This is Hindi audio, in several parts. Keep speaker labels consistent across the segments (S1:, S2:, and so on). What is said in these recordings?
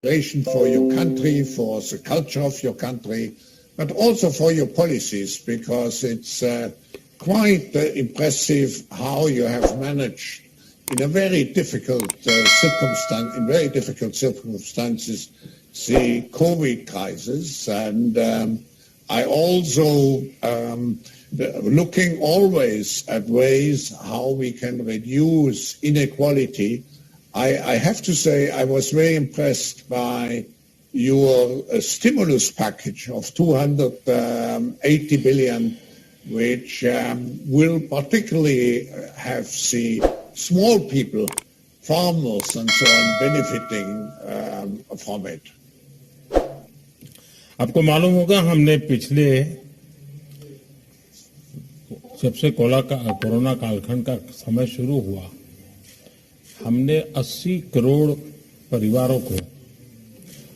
S1: for your country, for the culture of your country, but also for your policies, because it's quite impressive how you have managed in a very difficult circumstances, the COVID crisis. And I also looking always at ways how we can reduce inequality. I have to say I was very impressed by your stimulus package of 280 billion, which will particularly have the small people, farmers and so on, benefiting from it.
S2: आपको मालूम होगा हमने पिछले जब से कोरोना कालखंड का समय शुरू हुआ, हमने 80 करोड़ परिवारों को,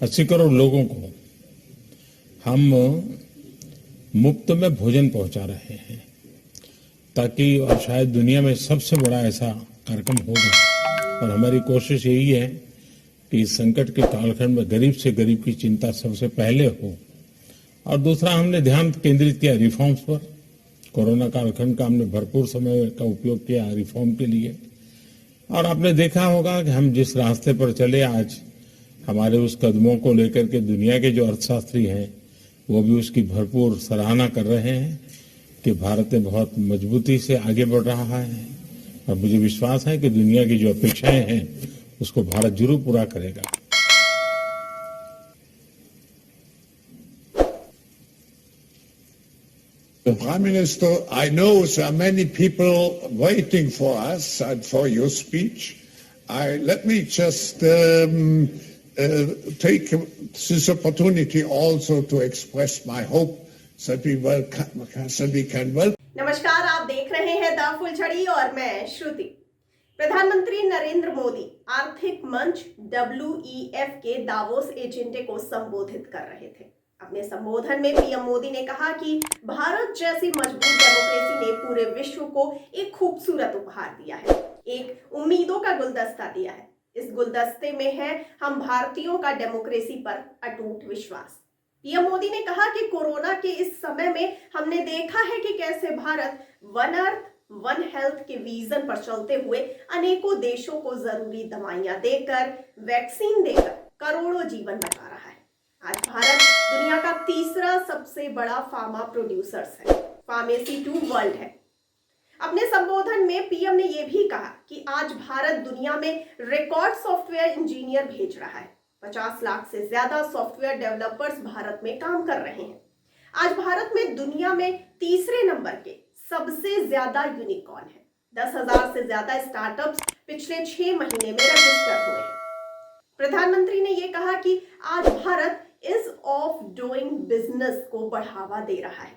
S2: 80 करोड़ लोगों को हम मुफ्त में भोजन पहुंचा रहे हैं, ताकि और शायद दुनिया में सबसे बड़ा ऐसा कार्यक्रम होगा। और हमारी कोशिश यही है कि इस संकट के कालखंड में गरीब से गरीब की चिंता सबसे पहले हो। और दूसरा, हमने ध्यान केंद्रित किया रिफॉर्म्स पर। कोरोना कालखंड का हमने भरपूर समय का उपयोग किया रिफॉर्म के लिए। और आपने देखा होगा कि हम जिस रास्ते पर चले, आज हमारे उस कदमों को लेकर के दुनिया के जो अर्थशास्त्री हैं वो भी उसकी भरपूर सराहना कर रहे हैं कि भारत में बहुत मजबूती से आगे बढ़ रहा है। और मुझे विश्वास है कि दुनिया की जो अपेक्षाएं हैं उसको भारत जरूर पूरा करेगा।
S1: Prime Minister, I know there are many people waiting for us and for your speech. Let me just take this opportunity also to express my hope that we can welcome.
S3: नमस्कार, आप देख रहे हैं द फुलझड़ी और मैं श्रुति। प्रधानमंत्री नरेंद्र मोदी आर्थिक मंच WEF के दावोस एजेंडे को संबोधित कर रहे थे। अपने संबोधन में पीएम मोदी ने कहा कि भारत जैसी मजबूत डेमोक्रेसी ने पूरे विश्व को एक खूबसूरत उपहार दिया है, एक उम्मीदों का गुलदस्ता दिया है। इस गुलदस्ते में है हम भारतीयों का डेमोक्रेसी पर अटूट विश्वास। पीएम मोदी ने कहा कि कोरोना के इस समय में हमने देखा है कि कैसे Bharat one earth one health के विजन पर चलते हुए अनेकों देशों को जरूरी दवाइयां देकर, वैक्सीन देकर करोड़ों जीवन बचा रहा है। आज भारत दुनिया का तीसरा सबसे बड़ा फार्मा प्रोड्यूसर्स है, फार्मेसी टू वर्ल्ड है। अपने संबोधन में पीएम ने यह भी कहा कि आज भारत दुनिया में रिकॉर्ड सॉफ्टवेयर इंजीनियर भेज रहा है। 50 लाख से ज्यादा सॉफ्टवेयर डेवलपर्स भारत में काम कर रहे हैं। आज भारत में दुनिया में तीसरे नंबर के सबसे ज्यादा यूनिकॉर्न है। 10,000 से ज्यादा स्टार्टअप्स पिछले 6 महीने में रजिस्टर हुए हैं। प्रधानमंत्री ने यह कहा कि आज Bharat is of doing business को बढ़ावा दे रहा है,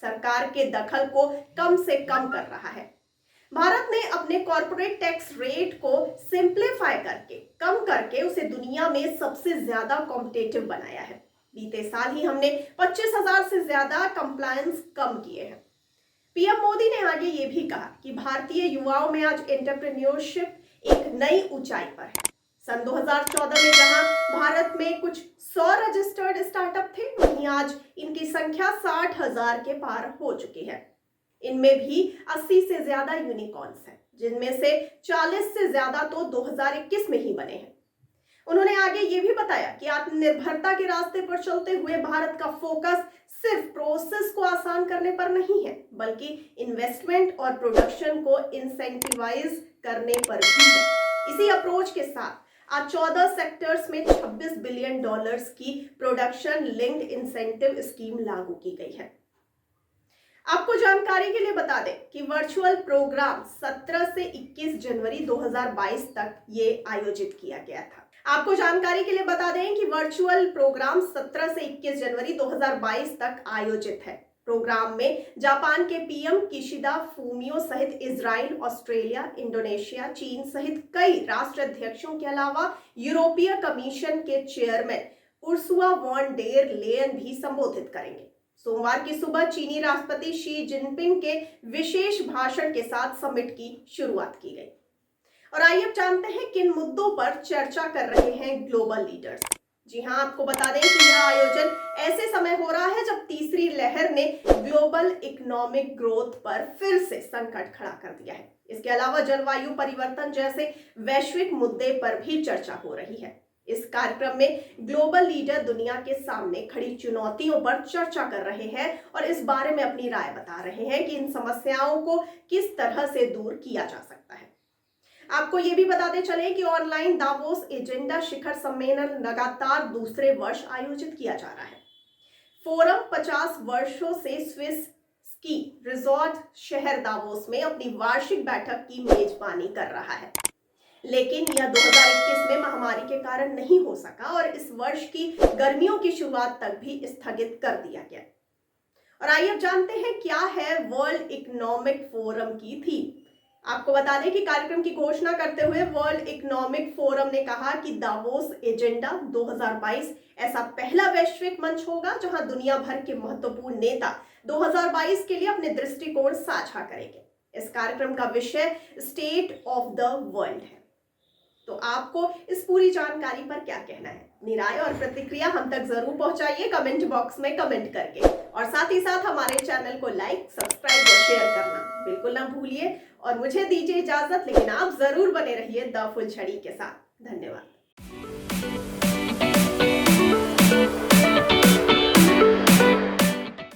S3: सरकार के दखल को कम से कम कर रहा है। भारत ने अपने कॉर्पोरेट टैक्स रेट को सिंप्लीफाई करके, कम करके उसे दुनिया में सबसे ज्यादा कॉम्पिटिटिव बनाया है। बीते साल ही हमने 25,000 से ज्यादा कंप्लायंस कम किए हैं। पीएम मोदी ने आगे ये भी कहा कि भारतीय युवाओं में आज एंटरप्रेन्योरशिप एक नई ऊंचाई पर है। सन 2014 में जहां भारत में कुछ 100 रजिस्टर्ड स्टार्टअप थे, वहीं आज इनकी संख्या 60,000 के पार हो चुकी है। इनमें भी 80 से ज्यादा यूनिकॉर्न्स हैं, जिनमें से 40 से ज्यादा तो 2021 में ही बने हैं। उन्होंने आगे ये भी बताया कि आत्मनिर्भरता के रास्ते पर चलते हुए भारत का फोकस सिर्फ प्रोसेस को आसान करने पर नहीं है, बल्कि इन्वेस्टमेंट और प्रोडक्शन को इंसेंटिवाइज करने पर भी है। इसी अप्रोच के साथ आज 14 सेक्टर्स में $26 बिलियन की प्रोडक्शन लिंक्ड इंसेंटिव स्कीम लागू की गई है। आपको जानकारी के लिए बता दें कि वर्चुअल प्रोग्राम 17 से 21 जनवरी 2022 तक ये आयोजित किया गया था। आपको जानकारी के लिए बता दें कि वर्चुअल प्रोग्राम 17 से 21 जनवरी 2022 तक आयोजित है। प्रोग्राम में जापान के पीएम किशिदा फूमियो सहित इजराइल, ऑस्ट्रेलिया, इंडोनेशिया, चीन सहित कई राष्ट्राध्यक्षों के अलावा यूरोपीय कमीशन के chairman Ursula von der Leyen भी संबोधित करेंगे। सोमवार की सुबह चीनी राष्ट्रपति शी जिनपिंग के विशेष भाषण के साथ समिट की शुरुआत की गई। और आइए अब जानते हैं किन मुद्दों पर चर्चा कर रहे हैं ग्लोबल लीडर्स। जी हां, आपको बता दें कि यह आयोजन ऐसे समय हो रहा है जब तीसरी लहर ने ग्लोबल इकोनॉमिक ग्रोथ पर फिर से संकट खड़ा कर दिया है। इसके अलावा जलवायु परिवर्तन जैसे वैश्विक मुद्दे पर भी चर्चा हो रही है। इस कार्यक्रम में ग्लोबल लीडर दुनिया के सामने खड़ी चुनौतियों पर चर्चा कर रहे हैं और इस बारे में अपनी राय बता रहे हैं कि इन समस्याओं को किस तरह से दूर किया जा सकता है। आपको ये भी बताते चले कि ऑनलाइन दावोस एजेंडा शिखर सम्मेलन लगातार दूसरे वर्ष आयोजित किया जा रहा है। फोरम 50 वर्षों से स्विस स्की रिजॉर्ट शहर दावोस में अपनी वार्षिक बैठक की मेजबानी कर रहा है, लेकिन यह 2021 में महामारी के कारण नहीं हो सका और इस वर्ष की गर्मियों की शुरुआत तक भी स्थगित कर दिया गया। और आइए अब जानते हैं क्या है वर्ल्ड इकोनॉमिक फोरम की थीम। आपको बता दें कि कार्यक्रम की घोषणा करते हुए वर्ल्ड इकोनॉमिक फोरम ने कहा कि दावोस एजेंडा 2022 ऐसा पहला वैश्विक मंच होगा जहां दुनिया भर के महत्वपूर्ण नेता 2022 के लिए अपने दृष्टिकोण साझा करेंगे। इस कार्यक्रम का विषय स्टेट ऑफ द वर्ल्ड है। तो आपको इस पूरी जानकारी पर क्या कहना है? अपनी राय और प्रतिक्रिया हम तक जरूर पहुंचाइए कमेंट बॉक्स में कमेंट करके, और साथ ही साथ हमारे चैनल को लाइक, सब्सक्राइब और शेयर करना बिल्कुल ना भूलिए। और मुझे दीजिए इजाजत, लेकिन आप जरूर बने रहिए द फुलझड़ी के साथ। धन्यवाद।